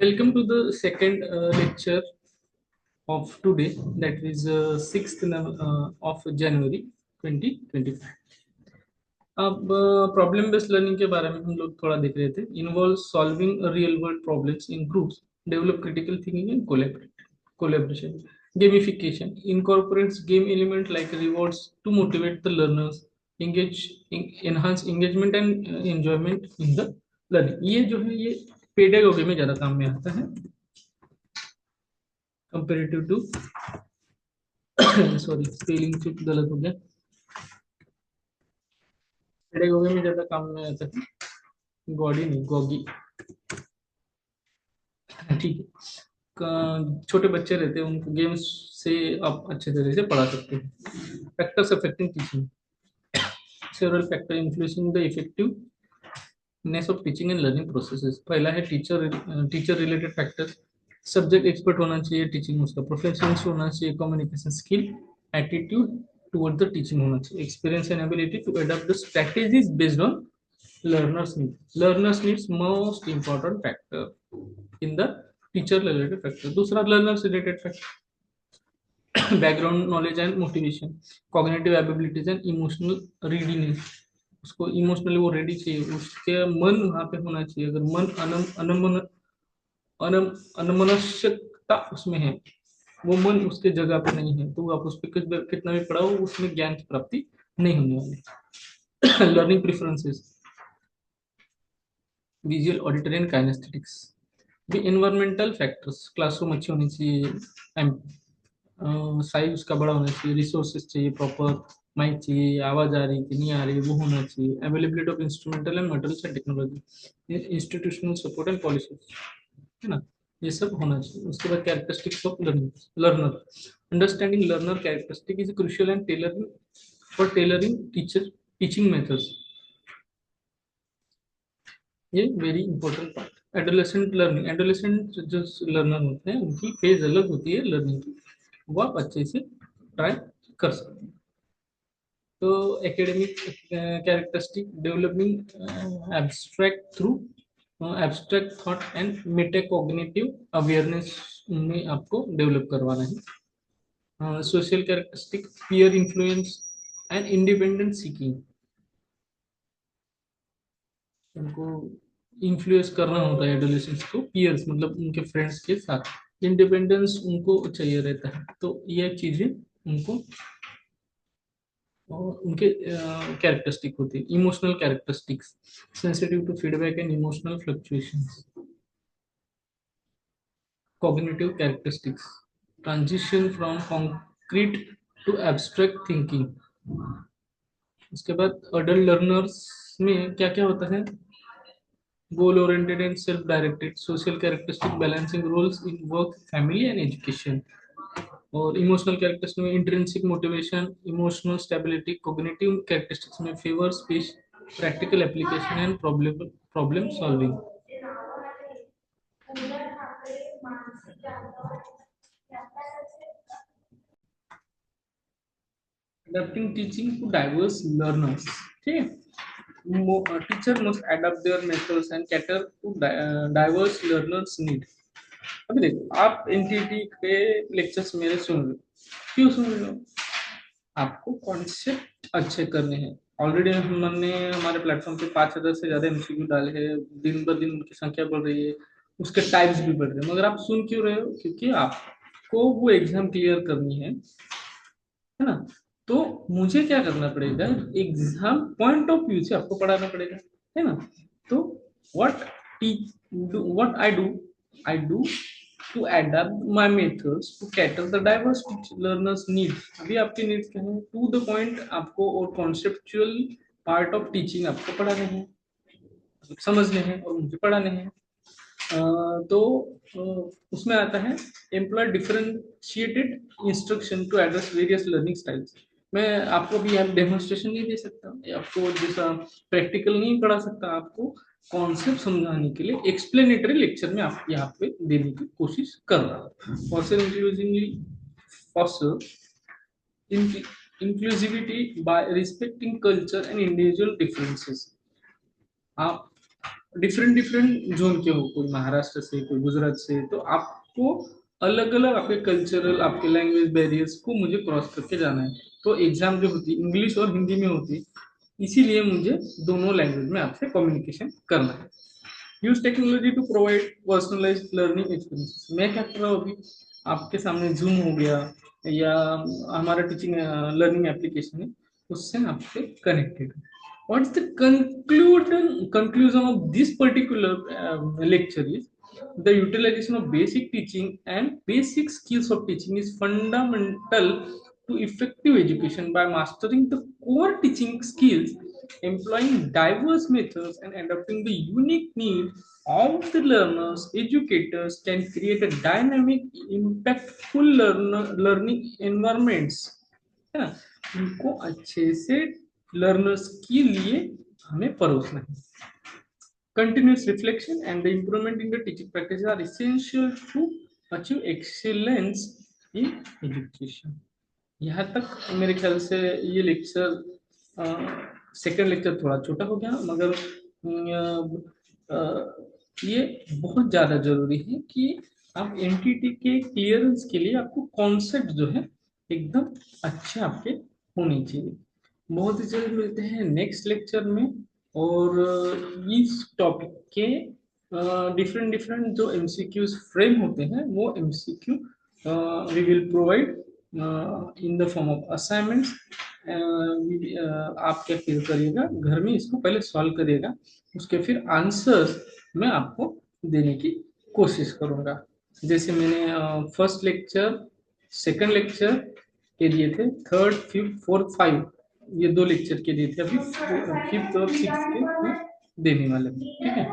Welcome to the second lecture of today, that is 6th of January 2025. अब problem based learning के बारे में हम लोग थोड़ा देख रहे थे. Involve solving real world problems in groups, develop critical thinking and collaboration. Gamification incorporates game element like rewards to motivate the learners, enhance engagement and enjoyment in the learning. ये जो है ये पेडागोगी में ज्यादा काम में आता है comparative to sorry spelling check गलत हो गया. पेडागोगी में ज्यादा काम में आता है गॉडी नहीं गॉगी. ठीक है. छोटे बच्चे रहते हैं उनको गेम्स से आप अच्छे तरह से पढ़ा सकते हैं. Factors affecting teaching. Several factor influencing the effectiveness of teaching and learning processes. पहला है teacher related factors. Subject expert होना चाहिए टीचिंग उसका, प्रोफेशनल्स होना चाहिए, communication skill, attitude toward the teaching होना चाहिए, experience and ability to adopt the strategies based on learners need. Learners needs most important factor in the teacher related factor. दूसरा learners related factor background knowledge and motivation, cognitive abilities and emotional readiness. उसको emotionally वो ready चाहिए, उसके मन वहां पे होना चाहिए. अगर मन अनमनस्यता उसमें है, वो मन उसके जगह पे नहीं है, तो आप उस पर कितना भी पढ़ाओ उसमें ज्ञान की प्राप्ति नहीं होने वाली. Learning preferences, visual, auditory and kinesthetics. भी इन्वायरमेंटल फैक्टर्स, क्लासरूम अच्छी होनी चाहिए, साइज उसका बड़ा होना चाहिए, रिसोर्सेज चाहिए प्रॉपर, माइक चाहिए, आवाज आ रही कि नहीं आ रही वो होना चाहिए, availability of instrumental and materials and technology, institutional support and policies, है ना, ये सब होना चाहिए. उसके बाद characteristics of learner. Understanding learner characteristic is crucial and tailoring for tailoring teaching methods. ये very important part. Adolescent learning. Adolescent जो लर्नर होते हैं उनकी फेज अलग होती है लर्निंग की, वो आप अच्छे से ट्राई कर सकते हैं. तो academic characteristic, developing abstract through abstract thought and metacognitive awareness में आपको डेवलप करवाना है. Social characteristic, peer influence and independent seeking. उनको इन्फ्लुएंस करना होता है एडोलेसेंट्स को, पीयर्स मतलब उनके फ्रेंड्स के साथ. इंडिपेंडेंस उनको चाहिए रहता है, तो ये चीजें उनको और उनके कैरेक्टरिस्टिक होती है. Emotional characteristics, sensitive to feedback and emotional fluctuations. Cognitive characteristics, transition from concrete to abstract thinking. उसके बाद अडल्ट लर्नर्स में क्या क्या होता है, goal oriented and self directed, social characteristic, balancing roles in work, family and education. और emotional characteristics में intrinsic motivation, emotional stability. Cognitive characteristics में favour speech, practical application and problem solving. adapting teaching to diverse learners. ठीक है. Teacher must adopt their methods and cater to diverse learners need. अभी देखो, आप entity के lectures मेरे सुन रहे हो, क्यों सुन रहे हो? आपको कॉन्सेप्ट अच्छे करने हैं. ऑलरेडी हमने हमारे प्लेटफॉर्म पे 5,000 से ज्यादा एमसीक्यू डाले हैं, दिन ब दिन उनकी संख्या बढ़ रही है, उसके टाइप्स भी बढ़ रहे हैं. मगर आप सुन क्यों रहे हो? क्योंकि आपको वो एग्जाम क्लियर करनी है ना. तो मुझे क्या करना पड़ेगा, एग्जाम पॉइंट ऑफ व्यू से आपको पढ़ाना पड़ेगा, है ना. तो what what I do to adapt my methods to cater the diverse learners needs. अभी आपके needs क्या है? To the point आपको और conceptual part of teaching आपको पढ़ाने हैं, समझने हैं और मुझे पढ़ाने हैं. तो उसमें आता है employ differentiated instruction to address various learning styles. मैं आपको भी यहाँ डेमोन्स्ट्रेशन नहीं दे सकता, आपको जैसा प्रैक्टिकल नहीं पढ़ा सकता, आपको कॉन्सेप्ट समझाने के लिए एक्सप्लेनेटरी लेक्चर में आप यहाँ पे देने की कोशिश कर रहा हूँ. Foster inclusively foster inclusivity by respecting culture and individual differences. आप डिफरेंट डिफरेंट जोन के हो, कोई महाराष्ट्र से, कोई गुजरात से, तो आपको अलग अलग आपके कल्चरल, आपके लैंग्वेज बैरियर्स को मुझे क्रॉस करके जाना है। तो एग्जाम जो होती है इंग्लिश और हिंदी में होती, इसीलिए मुझे दोनों लैंग्वेज में आपसे कम्युनिकेशन करना है। Use technology to provide personalised learning experiences. मैं क्या कर रहा हूँ अभी, आपके सामने जूम हो गया या हमारा टीचिंग लर्निंग एप्लीकेशन है, उससे मैं आपसे कनेक्टेड हूँ। What's the conclusion of this particular lecture is the utilization of basic teaching and basic skills of teaching is fundamental to effective education. By mastering the core teaching skills, employing diverse methods, and adapting the unique needs of the learners, educators can create a dynamic, impactful learning environments. है ना? इनको अच्छे से learners के लिए हमें परोसना है। Continuous reflection and the improvement in the teaching practices are essential to achieve excellence in education. यहाँ तक मेरे ख्याल से ये लेक्चर, सेकंड लेक्चर थोड़ा छोटा हो गया, मगर ये बहुत ज़्यादा जरूरी है कि आप एनटीटी के क्लियरेंस के लिए आपको कॉन्सेप्ट जो है एकदम अच्छे आपके होने चाहिए। बहुत ही जल्द मिलते हैं नेक्स्ट लेक्चर में, और इस टॉपिक के डिफरेंट डिफरेंट जो एमसीक्यूज फ्रेम होते हैं वो MCQ we will provide in the form of assignments. आप क्या फील करिएगा, घर में इसको पहले सॉल्व करिएगा, उसके फिर आंसर्स मैं आपको देने की कोशिश करूंगा। जैसे मैंने फर्स्ट लेक्चर, सेकंड लेक्चर के दिए थे, थर्ड, फिफ्थ, फोर्थ, फाइव, ये दो लेक्चर के दिए थे, अभी फिफ्थ और सिक्स के मैं देने वाले हूँ। ठीक है।